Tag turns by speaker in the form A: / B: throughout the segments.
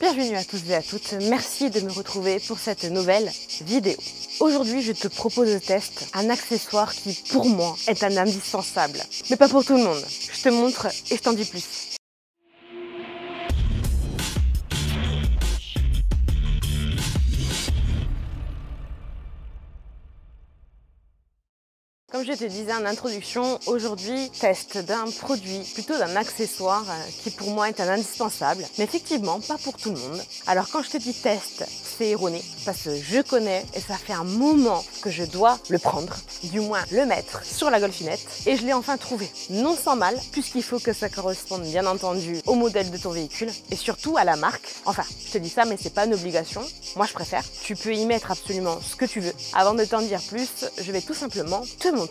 A: Bienvenue à tous et à toutes, merci de me retrouver pour cette nouvelle vidéo. Aujourd'hui, je te propose de tester un accessoire qui, pour moi, est un indispensable. Mais pas pour tout le monde. Je te montre et je t'en dis plus. Comme je te disais en introduction, aujourd'hui, test d'un produit, plutôt d'un accessoire qui pour moi est un indispensable, mais effectivement pas pour tout le monde. Alors quand je te dis test, c'est erroné, parce que je connais et ça fait un moment que je dois le prendre, du moins le mettre sur la golfinette, et je l'ai enfin trouvé. Non sans mal, puisqu'il faut que ça corresponde bien entendu au modèle de ton véhicule, et surtout à la marque. Enfin, je te dis ça, mais c'est pas une obligation, moi je préfère. Tu peux y mettre absolument ce que tu veux. Avant de t'en dire plus, je vais tout simplement te montrer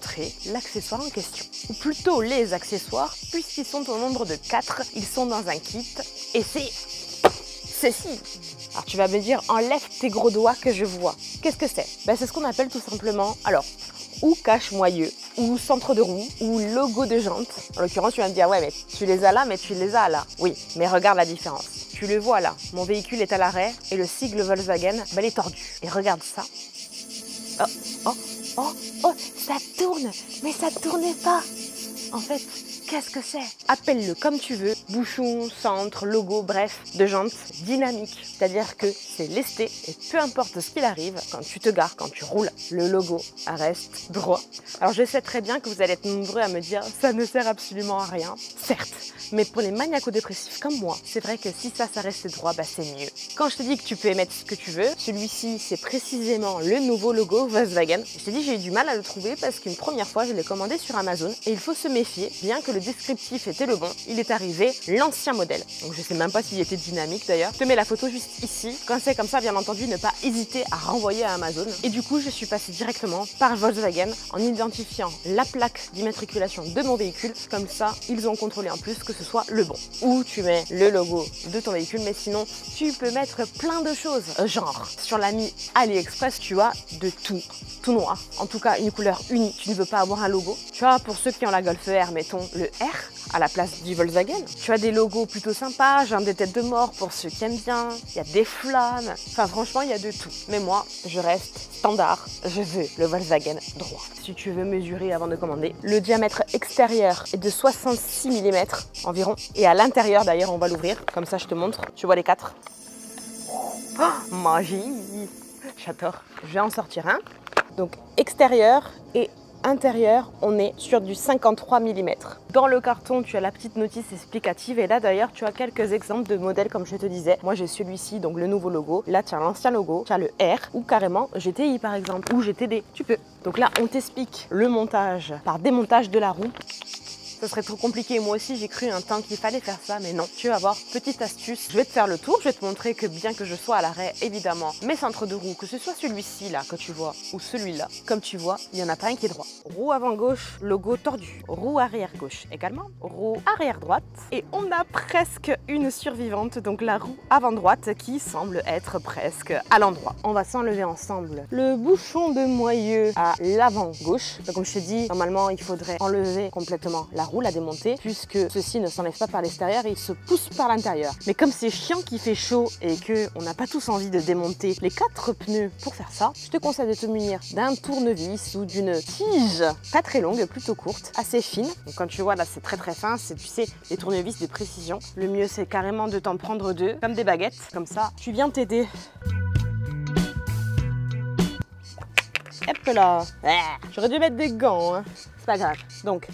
A: l'accessoire en question. Ou plutôt les accessoires, puisqu'ils sont au nombre de 4, ils sont dans un kit, et c'est ceci. Alors tu vas me dire, enlève tes gros doigts que je vois. Qu'est-ce que c'est? C'est ce qu'on appelle tout simplement, alors, ou cache-moyeu, ou centre de roue, ou logo de jante. En l'occurrence, tu vas me dire, ouais, mais tu les as là, mais tu les as là. Oui, mais regarde la différence. Tu le vois là, mon véhicule est à l'arrêt, et le sigle Volkswagen, il est tordu. Et regarde ça. Oh, ça tourne, mais ça tournait pas. En fait, qu'est-ce que c'est? Appelle-le comme tu veux, bouchon, centre, logo, bref, de jante dynamique. C'est-à-dire que c'est lesté et peu importe ce qu'il arrive, quand tu te gares, quand tu roules, le logo reste droit. Alors je sais très bien que vous allez être nombreux à me dire ça ne sert absolument à rien. Certes, mais pour les maniaco-dépressifs comme moi, c'est vrai que si ça reste droit, c'est mieux. Quand je te dis que tu peux émettre ce que tu veux, celui-ci c'est précisément le nouveau logo Volkswagen. Je t'ai dit j'ai eu du mal à le trouver parce qu'une première fois je l'ai commandé sur Amazon et il faut se méfier, bien que le descriptif était le bon, il est arrivé l'ancien modèle. Donc je sais même pas s'il était dynamique d'ailleurs. Je te mets la photo juste ici. Quand c'est comme ça, bien entendu, ne pas hésiter à renvoyer à Amazon. Et du coup, je suis passée directement par Volkswagen en identifiant la plaque d'immatriculation de mon véhicule. Comme ça, ils ont contrôlé en plus que ce soit le bon. Ou tu mets le logo de ton véhicule, mais sinon, tu peux mettre plein de choses. Genre, sur l'ami AliExpress, tu as de tout. Tout noir. En tout cas, une couleur unie. Tu ne veux pas avoir un logo. Tu vois, pour ceux qui ont la Golf R, mettons le R à la place du Volkswagen. Tu as des logos plutôt sympas, genre des têtes de mort pour ceux qui aiment bien. Il y a des flammes. Enfin, franchement, il y a de tout. Mais moi, je reste standard. Je veux le Volkswagen droit. Si tu veux mesurer avant de commander, le diamètre extérieur est de 66 mm environ. Et à l'intérieur, d'ailleurs, on va l'ouvrir. Comme ça, je te montre. Tu vois les 4. Oh, magie! J'adore. Je vais en sortir un. Donc, extérieur et intérieur, on est sur du 53 mm. Dans le carton, tu as la petite notice explicative et là d'ailleurs, tu as quelques exemples de modèles comme je te disais. Moi, j'ai celui-ci, donc le nouveau logo. Là, tu as l'ancien logo, tu as le R ou carrément GTI par exemple ou GTD. Tu peux. Donc là, on t'explique le montage par démontage de la roue. Ça serait trop compliqué. Moi aussi, j'ai cru un temps qu'il fallait faire ça, mais non. Tu vas voir, petite astuce. Je vais te faire le tour. Je vais te montrer que bien que je sois à l'arrêt, évidemment, mes centres de roue, que ce soit celui-ci là que tu vois ou celui-là, comme tu vois, il n'y en a pas un qui est droit. Roue avant gauche, logo tordu. Roue arrière gauche également. Roue arrière droite. Et on a presque une survivante, donc la roue avant droite qui semble être presque à l'endroit. On va s'enlever ensemble le bouchon de moyeu à l'avant gauche. Donc, comme je te dis, normalement, il faudrait enlever complètement la roue, la démonter, puisque ceci ne s'enlève pas par l'extérieur et il se pousse par l'intérieur. Mais comme c'est chiant qu'il fait chaud et qu'on n'a pas tous envie de démonter les 4 pneus pour faire ça, je te conseille de te munir d'un tournevis ou d'une tige pas très longue, plutôt courte, assez fine. Donc quand tu vois là, c'est très fin, c'est, tu sais, des tournevis de précision. Le mieux, c'est carrément de t'en prendre 2, comme des baguettes. Comme ça, tu viens t'aider. Hop là. J'aurais dû mettre des gants, hein. C'est pas grave. Donc,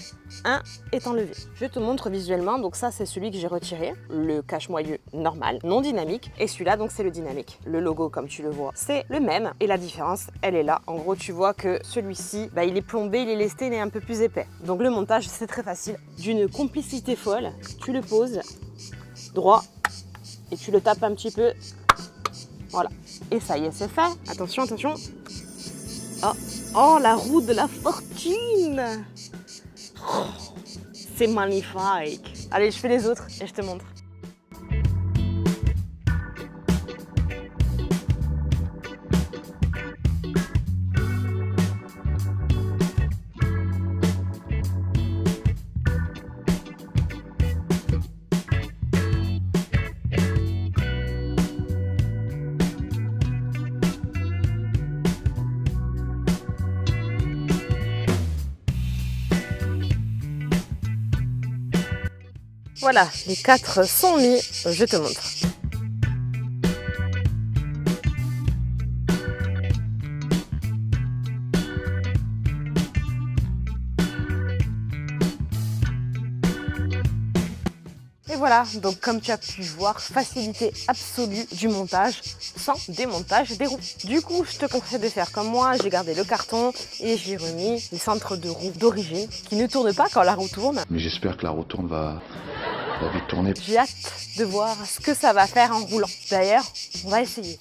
A: un est enlevé. Je te montre visuellement. Donc ça, c'est celui que j'ai retiré. Le cache-moyeu normal, non dynamique. Et celui-là, donc c'est le dynamique. Le logo, comme tu le vois, c'est le même. Et la différence, elle est là. En gros, tu vois que celui-ci, il est plombé, il est lesté, il est un peu plus épais. Donc le montage, c'est très facile. D'une complicité folle, tu le poses droit et tu le tapes un petit peu. Voilà. Et ça y est, c'est fait. Attention, attention. Oh, la roue de la fortune! Oh, c'est magnifique! Allez, je fais les autres et je te montre. Voilà, les 4 sont mis, je te montre. Et voilà, donc comme tu as pu voir, facilité absolue du montage sans démontage des roues. Du coup, je te conseille de faire comme moi, j'ai gardé le carton et j'ai remis les centres de roues d'origine qui ne tournent pas quand la roue tourne.
B: Mais j'espère que la roue tourne va vite tourner.
A: J'ai hâte de voir ce que ça va faire en roulant. D'ailleurs, on va essayer.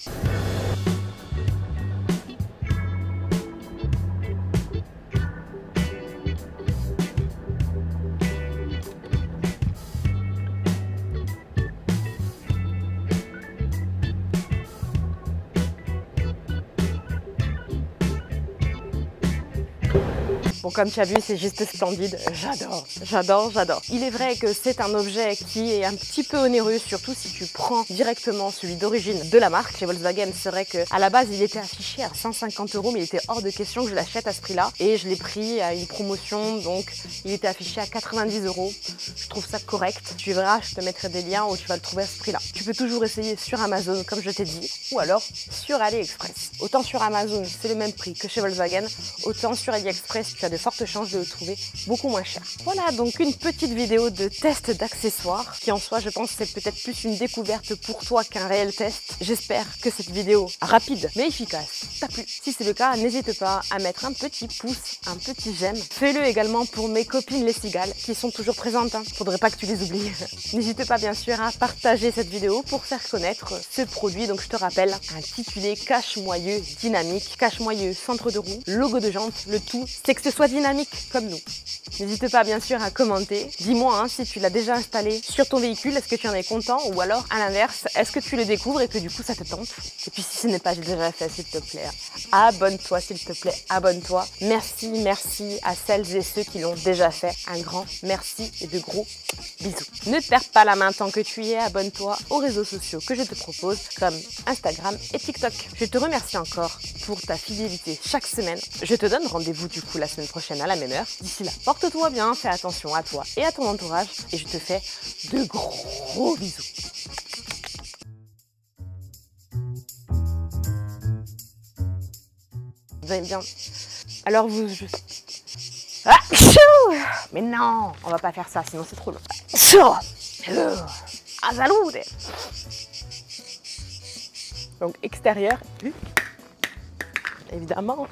A: Bon, comme tu as vu, c'est juste splendide. J'adore, j'adore, j'adore. Il est vrai que c'est un objet qui est un petit peu onéreux, surtout si tu prends directement celui d'origine de la marque. Chez Volkswagen, c'est vrai qu'à la base, il était affiché à 150 €, mais il était hors de question que je l'achète à ce prix-là. Et je l'ai pris à une promotion, donc il était affiché à 90 €. Je trouve ça correct. Tu verras, je te mettrai des liens où tu vas le trouver à ce prix-là. Tu peux toujours essayer sur Amazon, comme je t'ai dit, ou alors sur AliExpress. Autant sur Amazon, c'est le même prix que chez Volkswagen, autant sur AliExpress, tu as de fortes chances de le trouver beaucoup moins cher. Voilà donc une petite vidéo de test d'accessoires qui en soi je pense c'est peut-être plus une découverte pour toi qu'un réel test. J'espère que cette vidéo rapide mais efficace t'a plu. Si c'est le cas, n'hésite pas à mettre un petit pouce, un petit j'aime. Fais-le également pour mes copines les cigales qui sont toujours présentes, hein. Faudrait pas que tu les oublies. N'hésite pas bien sûr à partager cette vidéo pour faire connaître ce produit. Donc je te rappelle, intitulé cache-moyeu dynamique, cache-moyeu centre de roue, logo de jante, le tout c'est que ce soit dynamique comme nous. N'hésite pas bien sûr à commenter. Dis-moi si tu l'as déjà installé sur ton véhicule, est-ce que tu en es content ou alors à l'inverse, est-ce que tu le découvres et que du coup ça te tente? Et puis si ce n'est pas déjà fait, s'il te plaît, abonne-toi s'il te plaît, abonne-toi. Merci à celles et ceux qui l'ont déjà fait. Un grand merci et de gros bisous. Ne perds pas la main tant que tu y es, abonne-toi aux réseaux sociaux que je te propose comme Instagram et TikTok. Je te remercie encore pour ta fidélité chaque semaine. Je te donne rendez-vous du coup la semaine prochaine à la même heure. D'ici là, porte-toi bien, fais attention à toi et à ton entourage et je te fais de gros bisous. Vous allez bien? Alors vous... Ah, mais non, on va pas faire ça, sinon c'est trop long. Ah, salute. Donc extérieur, évidemment.